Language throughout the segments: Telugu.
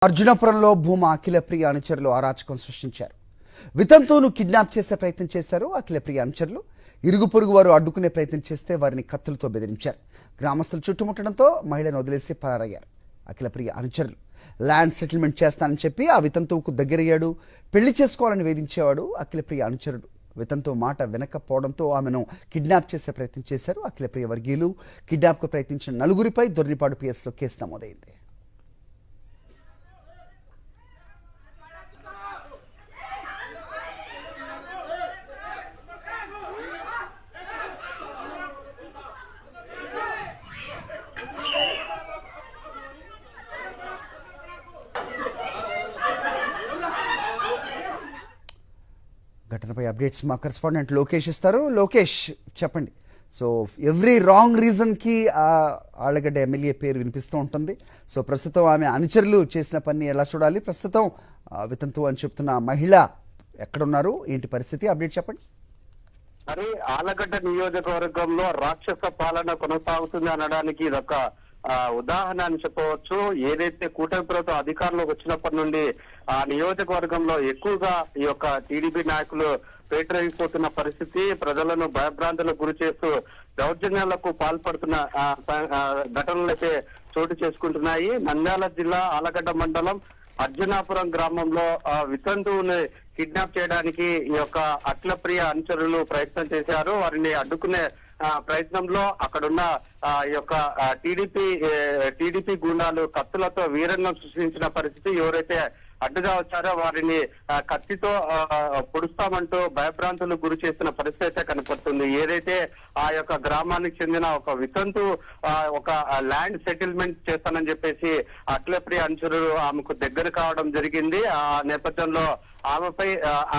అర్జునపురంలో భూమా అఖిలప్రియ అనుచరులు అరాచకం సృష్టించారు. వితంతువును కిడ్నాప్ చేసే ప్రయత్నం చేశారు. అఖిలప్రియ అనుచరులు ఇరుగు పొరుగు వారు అడ్డుకునే ప్రయత్నం చేస్తే వారిని కత్తులతో బెదిరించారు. గ్రామస్తులు చుట్టుముట్టడంతో మహిళను వదిలేసి పరారయ్యారు. అఖిలప్రియ అనుచరులు ల్యాండ్ సెటిల్మెంట్ చేస్తానని చెప్పి ఆ వితంతువుకు దగ్గరయ్యాడు. పెళ్లి చేసుకోవాలని వేధించేవాడు. అఖిలప్రియ అనుచరుడు వితంతువు మాట వినకపోవడంతో ఆమెను కిడ్నాప్ చేసే ప్రయత్నం చేశారు. అఖిలప్రియ వర్గీయులు కిడ్నాప్కు ప్రయత్నించిన నలుగురిపై దొర్నిపాడు పిఎస్లో కేసు నమోదైంది. ఘటనపై అప్డేట్స్ మా కరెస్పాండెంట్ లోకేష్ ఇస్తారు. లోకేష్ చెప్పండి. సో ఎవ్రీ రాంగ్ రీజన్కి ఆళ్లగడ్డ ఎమ్మెల్యే పేరు వినిపిస్తూ ఉంటుంది. సో ప్రస్తుతం ఆమె అనుచరులు చేసిన పని ఎలా చూడాలి? ప్రస్తుతం వితంతు అని చెప్తున్న మహిళ ఎక్కడున్నారు, ఏంటి పరిస్థితి? అప్డేట్ చెప్పండి. మరి ఆళ్లగడ్డ నియోజకవర్గంలో రాక్షస పాలన కొనసాగుతుంది అనడానికి ఇదొక ఉదాహరణ అని చెప్పవచ్చు. ఏదైతే కూటమి ప్రభుత్వం అధికారంలోకి వచ్చినప్పటి నుండి ఆ నియోజకవర్గంలో ఎక్కువగా ఈ యొక్క టీడీపీ నాయకులు పేటరైపోతున్న పరిస్థితి, ప్రజలను భయభ్రాంతులకు గురి చేస్తూ దౌర్జన్యాలకు పాల్పడుతున్న ఘటనలైతే చోటు చేసుకుంటున్నాయి. నంద్యాల జిల్లా ఆళ్లగడ్డ మండలం అర్జునాపురం గ్రామంలో వితంతువుని కిడ్నాప్ చేయడానికి ఈ యొక్క అఖిలప్రియ అనుచరులు ప్రయత్నం చేశారు. వారిని అడ్డుకునే ప్రయత్నంలో అక్కడున్న ఈ యొక్క టీడీపీ గూండాలు కత్తులతో వీరంగం సృష్టించిన పరిస్థితి. ఎవరైతే అడ్డుగా వచ్చారో వారిని కత్తితో పొడుస్తామంటూ భయభ్రాంతులకు గురి చేస్తున్న పరిస్థితి అయితే కనపడుతుంది. ఏదైతే ఆ యొక్క గ్రామానికి చెందిన ఒక వితంతు ఒక ల్యాండ్ సెటిల్మెంట్ చేస్తానని చెప్పేసి అఖిలప్రియ అనుచరులు ఆమెకు దగ్గర కావడం జరిగింది. ఆ నేపథ్యంలో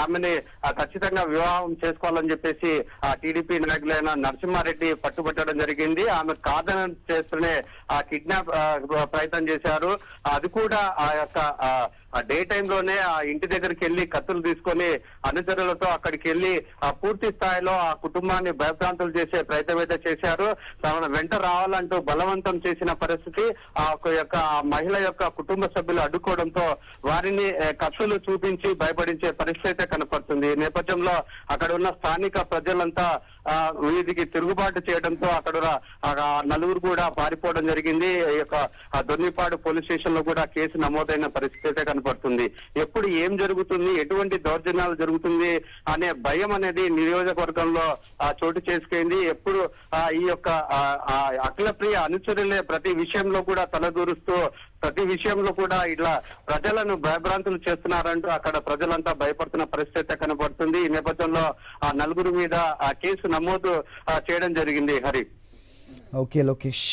ఆమెని ఖచ్చితంగా వివాహం చేసుకోవాలని చెప్పేసి ఆ టీడీపీ నాయకులైన నరసింహారెడ్డి పట్టుబట్టడం జరిగింది. ఆమె కాదని చేస్తూనే ఆ కిడ్నాప్ ప్రయత్నం చేశారు. అది కూడా ఆ యొక్క డే టైంలోనే ఆ ఇంటి దగ్గరికి వెళ్లి కత్తులు తీసుకొని అనుచరులతో అక్కడికి వెళ్లి పూర్తి స్థాయిలో ఆ కుటుంబాన్ని భయభ్రాంతులు చేసే ప్రయత్నం అయితే చేశారు. తమ వెంట రావాలంటూ బలవంతం చేసిన పరిస్థితి. ఆ యొక్క మహిళ యొక్క కుటుంబ సభ్యులు అడ్డుకోవడంతో వారిని కత్తులు చూపించి భయపడించే పరిస్థితి అయితే కనపడుతుంది. ఈ నేపథ్యంలో అక్కడ ఉన్న స్థానిక ప్రజలంతా వీధికి తిరుగుబాటు చేయడంతో అక్కడ నలుగురు కూడా పారిపోవడం జరిగింది. ఈ యొక్క దొన్నిపాడు పోలీస్ స్టేషన్ లో కూడా కేసు నమోదైన పరిస్థితి అయితే కనపడుతుంది. ఎప్పుడు ఏం జరుగుతుంది, ఎటువంటి దౌర్జన్యాలు జరుగుతుంది అనే భయం అనేది నియోజకవర్గంలో చోటు చేసుకుంది. ఎప్పుడు ఈ యొక్క అఖిలప్రియ అనుచరులే ప్రతి విషయంలో కూడా తలదూరుస్తూ ప్రతి విషయంలో కూడా ఇట్లా ప్రజలను భయభ్రాంతులు చేస్తున్నారంటూ అక్కడ ప్రజలంతా భయపడుతున్న పరిస్థితి కనబడుతుంది. ఈ నేపథ్యంలో ఆ నలుగురు మీద ఆ కేసు నమోదు చేయడం జరిగింది. హరి. ఓకే లోకేష్.